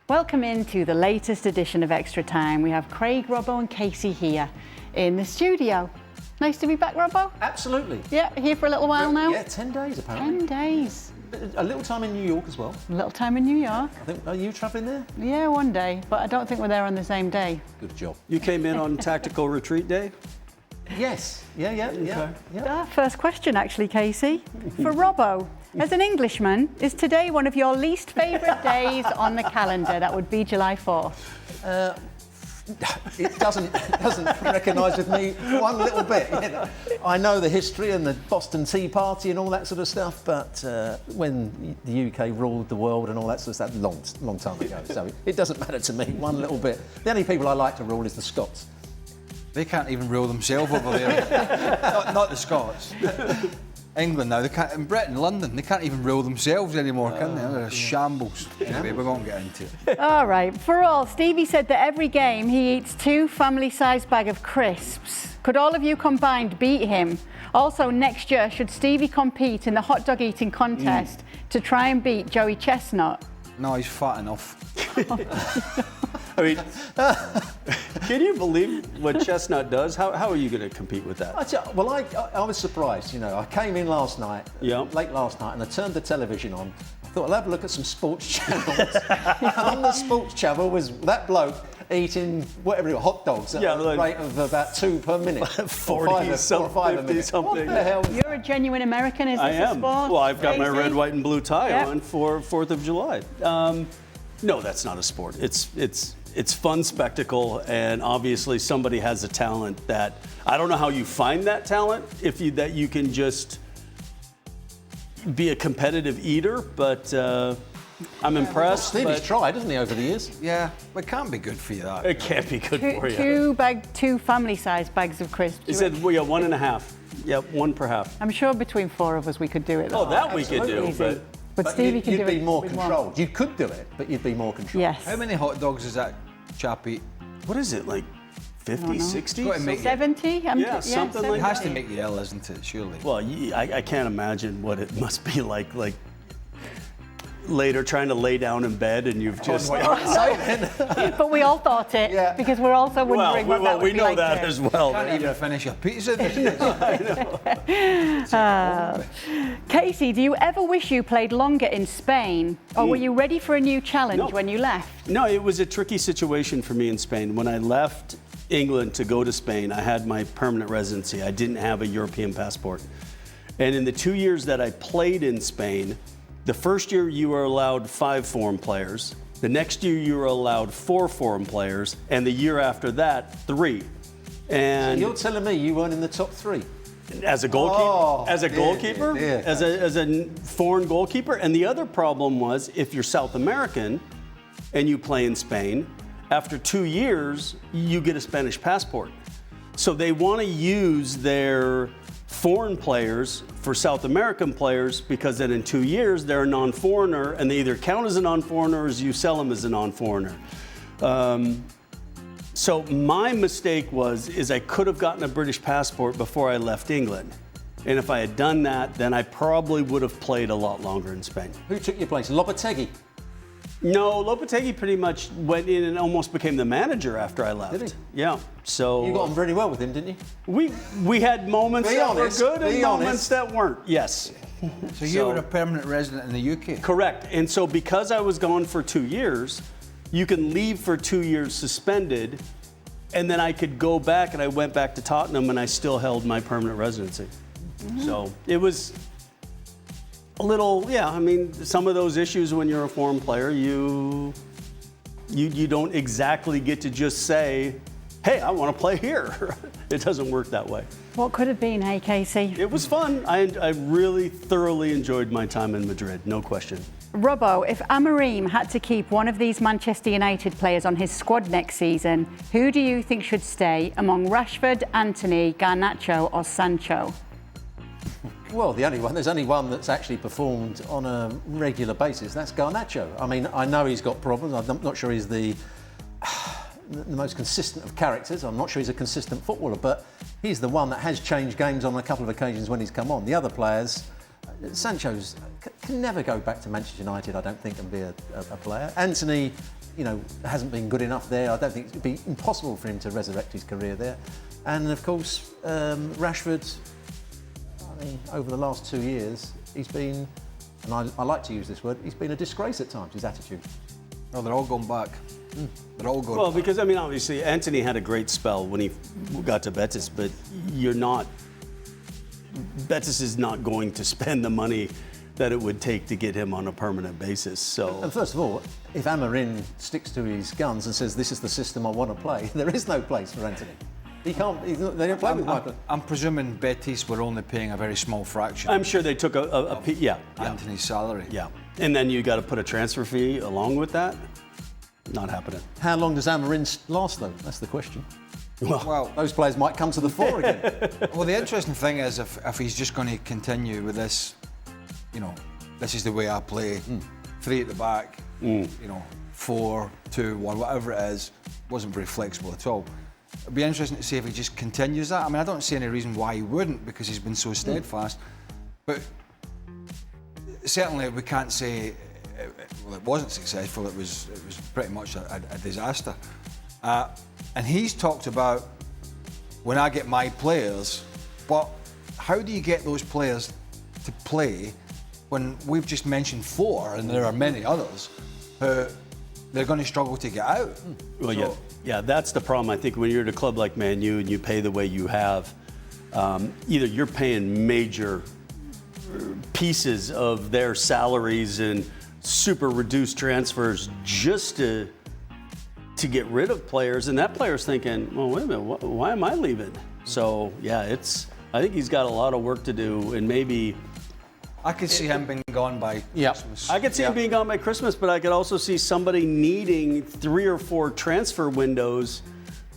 Welcome into the latest edition of Extra Time. We have Craig, Robbo and Kasey here in the studio. Nice to be back, Robbo. Absolutely. Yeah, here for a little while now. Yeah, 10 days apparently. 10 days. A little time in New York as well. A little time in New York. I think, are you travelling there? Yeah, one day, but I don't think we're there on the same day. Good job. You came in on tactical retreat day? Yes. Yeah. Our first question, actually, Kasey, for Robbo. As an Englishman, is today one of your least favourite days on the calendar? That would be July 4th. It doesn't recognise with me one little bit. You know. I know the history and the Boston Tea Party and all that sort of stuff, but when the UK ruled the world and all that sort of stuff, long time ago. So it doesn't matter to me one little bit. The only people I like to rule is the Scots. They can't even rule themselves over there. not the Scots. England now, they can't, in Britain, London, they can't even rule themselves anymore, can they? They're a shambles. Anyway, we won't get into it. All right, for all, Stevie said that every game he eats 2 family-sized bags of crisps. Could all of you combined beat him? Also, next year, should Stevie compete in the hot dog eating contest to try and beat Joey Chestnut? No, he's fat enough. I mean, can you believe what Chestnut does? How are you going to compete with that? I was surprised. You know, I came in last night, late last night, and I turned the television on. I thought I'll have a look at some sports channels. On the sports channel was that bloke eating whatever hot dogs at a rate of about 2 per minute. 40 something, 50 something. What the hell? You're a genuine American, is this I am. a sport? Well, I've got my Kasey? red, white, and blue tie Yep. on for 4th of July. No, that's not a sport. It's fun spectacle, and obviously somebody has a talent that I don't know how you find that talent that you can just be a competitive eater, but I'm impressed. Stevie's tried, hasn't he, over the years? Yeah, it can't be good for you, that. It can't be good for you. 2 family-sized bags of crisps. He said, well, yeah, 1.5. Yeah, 1 per half. I'm sure between 4 of us we could do it. Oh, that we could do, Easy. But Stevie can do it. You'd be more with controlled. one. You could do it, but you'd be more controlled. Yes. How many hot dogs does that chap eat? What is it, like 50, 60? Got to make 70? Yeah, something like It that. has to make you ill, isn't it, surely? Well, I can't imagine what it must be like later trying to lay down in bed and you've just... But we all thought it, because we're also wondering what that would we be know like that too. as well. Can't even finish your pizza. Kasey, do you ever wish you played longer in Spain? Or were you ready for a new challenge when you left? No, it was a tricky situation for me in Spain. When I left England to go to Spain, I had my permanent residency. I didn't have a European passport. And in the 2 years that I played in Spain, the first year you were allowed 5 foreign players. The next year you were allowed 4 foreign players. And the year after that, 3. And So you're telling me you weren't in the top 3? as a goalkeeper, as a foreign goalkeeper. And the other problem was, if you're South American and you play in Spain, after 2 years, you get a Spanish passport. So they want to use their foreign players for South American players because then in 2 years, they're a non-foreigner and they either count as a non-foreigner or as you sell them as a non-foreigner. So my mistake is I could have gotten a British passport before I left England. And if I had done that, then I probably would have played a lot longer in Spain. Who took your place? Lopetegui? No, Lopetegui pretty much went in and almost became the manager after I left. Did he? Yeah. So You got on very well with him, didn't you? we had moments that were good and moments honest. that weren't. Yes. So you were a permanent resident in the UK? Correct. And so because I was gone for 2 years, you can leave for 2 years suspended, and then I could go back, and I went back to Tottenham, and I still held my permanent residency. So it was a little, I mean, some of those issues when you're a foreign player, you don't exactly get to just say, hey, I want to play here. It doesn't work that way. What could have been, hey, Kasey? It was fun. I really thoroughly enjoyed my time in Madrid, no question. Robbo, if Amorim had to keep one of these Manchester United players on his squad next season, who do you think should stay among Rashford, Antony, Garnacho or Sancho? Well, there's only one that's actually performed on a regular basis. That's Garnacho. I mean, I know he's got problems. I'm not sure he's the most consistent of characters. I'm not sure he's a consistent footballer, but he's the one that has changed games on a couple of occasions when he's come on. The other players, Sancho's can never go back to Manchester United, I don't think, and be a player. Antony hasn't been good enough there. I don't think it'd be impossible for him to resurrect his career there. And of course, Rashford, I mean, over the last 2 years, he's been, and I like to use this word, he's been a disgrace at times, his attitude. No, they're all going back. They're all going Well, back. because, I mean, obviously, Antony had a great spell when he got to Betis, but Betis is not going to spend the money that it would take to get him on a permanent basis. So, And first of all, if Amorim sticks to his guns and says, this is the system I want to play, there is no place for Antony. They don't play with Michael. I'm presuming Betis were only paying a very small fraction I'm sure they took yeah. Antony's salary. Yeah. And then you got to put a transfer fee along with that. Not happening. How long does Amorim last, though? That's the question. Well, Those players might come to the fore again. well, the interesting thing is if he's just going to continue with this, this is the way I play, 3 at the back, 4, 2, 1, whatever it is, wasn't very flexible at all. It'd be interesting to see if he just continues that. I mean, I don't see any reason why he wouldn't, because he's been so steadfast. But certainly we can't say, well, it wasn't successful. It was pretty much a disaster. And he's talked about, when I get my players, but how do you get those players to play when we've just mentioned 4, and there are many others, who they're going to struggle to get out? Well, yeah, that's the problem. I think when you're at a club like Man U and you pay the way you have, either you're paying major pieces of their salaries and super reduced transfers just to get rid of players, and that player's thinking, well, wait a minute, why am I leaving? So, yeah, I think he's got a lot of work to do, and maybe... I could see him being gone by Christmas. I could see him being gone by Christmas, but I could also see somebody needing 3 or 4 transfer windows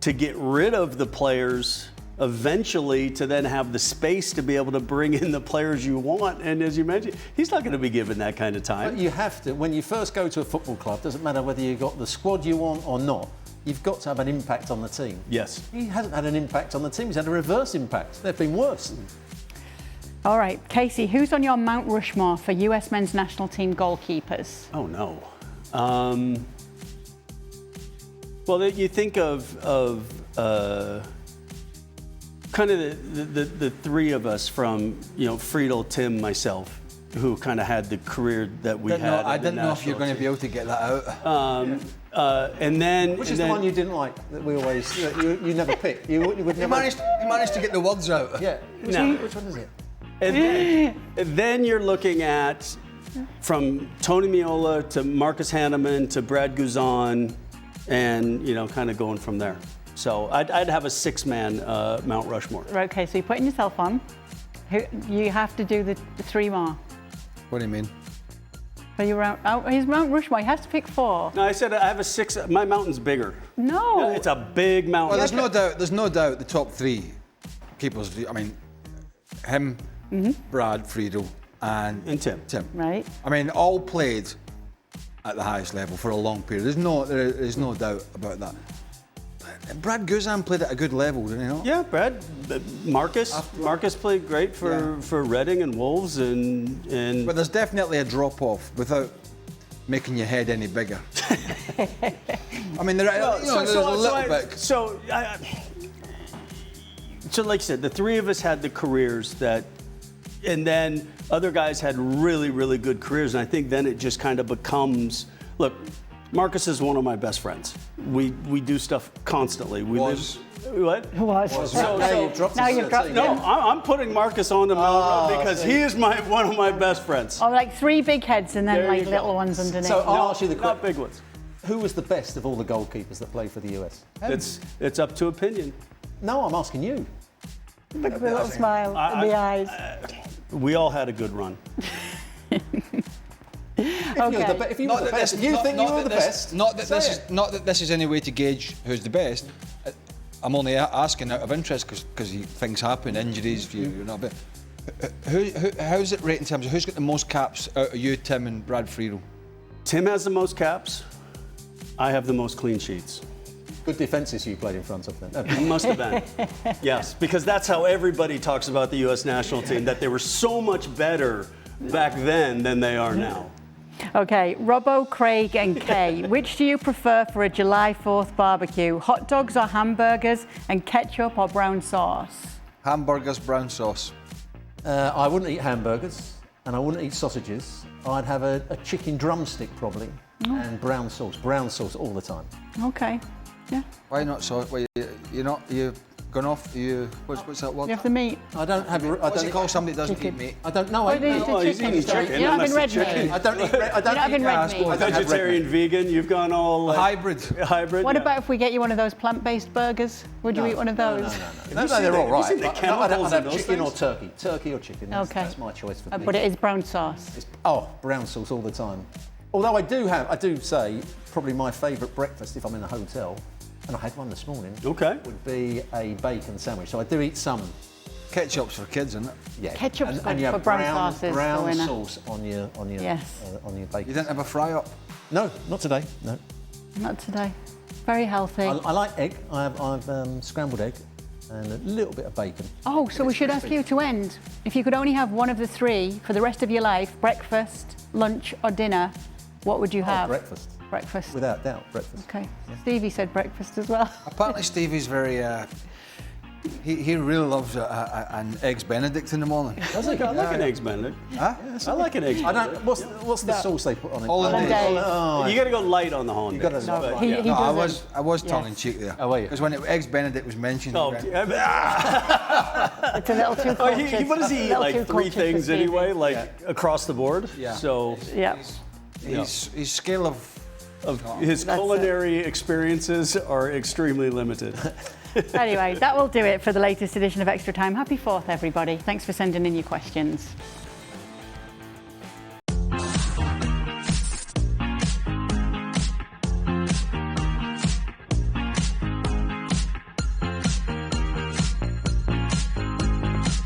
to get rid of the players eventually, to then have the space to be able to bring in the players you want. And as you mentioned, he's not going to be given that kind of time. But you have to, when you first go to a football club, doesn't matter whether you've got the squad you want or not, you've got to have an impact on the team. Yes. He hasn't had an impact on the team, he's had a reverse impact. They've been worse. All right, Kasey, who's on your Mount Rushmore for US men's national team goalkeepers? Oh, no. Well, you think of kind of the 3 of us from, Friedel, Tim, myself, who kind of had the career that we had. I didn't know if you're going to be able to get that out. And then... Which is the one you didn't like, that we always, you never pick. You would never... He managed to get the words out. Yeah. Which one is it? And then you're looking at, from Tony Meola to Marcus Hanneman to Brad Guzan, and, kind of going from there. So I'd have a 6-man Mount Rushmore. Right, okay, so you're putting yourself on. You have to do the 3 more. What do you mean? So his Mount Rushmore, he has to pick 4. No, I said I have a 6. My mountain's bigger. No. It's a big mountain. Well, there's no doubt the top 3 keepers, I mean, him, Brad, Friedel, and Tim. Right. I mean, all played at the highest level for a long period. There is no doubt about that. Brad Guzan played at a good level, didn't he not? Yeah, Brad. Marcus played great for Reading and Wolves, and But there's definitely a drop-off without making your head any bigger. I mean, there's a little bit. So, like you said, the 3 of us had the careers that, and then other guys had really, really good careers, and I think then it just kind of becomes, look, Marcus is one of my best friends. We do stuff constantly. Was. What? Who was? Now you've dropped him. No, I'm putting Marcus on the Mount because he is one of my best friends. Oh, like 3 big heads and then There like you go. little ones underneath. So I'll ask you the Not question. big ones. Who was the best of all the goalkeepers that played for the US? It's up to opinion. No, I'm asking you. Look at the little smile in the eyes. We all had a good run. If you were the best, you think you were the best. Not that this is any way to gauge who's the best. I'm only asking out of interest because things happen, injuries, you're not. But how's it rate in terms of who's got the most caps out of you, Tim, and Brad Friedel? Tim has the most caps. I have the most clean sheets. Good defences you played in front of them. It must have been. Yes, because that's how everybody talks about the U.S. national team, that they were so much better back then than they are now. Okay, Robbo, Craig and Kay. Which do you prefer for a July 4th barbecue? Hot dogs or hamburgers and ketchup or brown sauce? Hamburgers, brown sauce. I wouldn't eat hamburgers and I wouldn't eat sausages. I'd have a chicken drumstick probably and brown sauce. Brown sauce all the time. Okay, yeah. Why not sauce? Why, you're not, you gone off, what's that word? You have the meat. I don't have. What's it called? Somebody that doesn't eat meat. I don't know. I eat meat. Oh, he's eating chicken. You're not having red chicken. meat. I don't eat. I don't You're not having eat. red meat. I don't have red Vegetarian, meat. vegan, you've gone all like, Hybrid. hybrid. What yeah. about if we get you one of those plant-based burgers? Would you eat one of those? No, they're all right. seen the I'd chemicals have in those chicken or things? turkey. Turkey or chicken. Okay. That's my choice for But it is brown sauce. brown sauce all the time. Although I do say probably my favourite breakfast if I'm in a hotel, and I had one this morning. Okay. Would be a bacon sandwich. So I do eat some. Ketchup's for kids, isn't it? Yeah. Ketchup's good you have for brown sauce is the brown winner. sauce on your Yes. on your bacon. You didn't have a fry up? No, not today. No. Not today. Very healthy. I like egg. I've scrambled egg and a little bit of bacon. Oh, so we should ask you to end. If you could only have one of the three for the rest of your life, breakfast, lunch or dinner, what would you have? Breakfast. Breakfast. Without doubt, breakfast. Okay. Stevie said breakfast as well. Apparently Stevie's very, he really loves an Eggs Benedict in the morning. I like an Eggs Benedict. Huh? I like an Eggs I Benedict. don't. What's the sauce they put on it? Hollandaise. Oh, You got to go light on the Hollandaise. gotta- No, but, he- yeah. he- No, I doesn't. was Yes. tongue in cheek there. Oh, were you? Because when Eggs Benedict was mentioned, Oh, he went, It's a little too Oh, cultured. what does he eat? Little Like too 3 cultured for things Stevie. anyway, like across the board. Yeah. So Yeah. his scale of his That's it. culinary experiences are extremely limited. Anyway, that will do it for the latest edition of Extra Time. Happy 4th, everybody. Thanks for sending in your questions.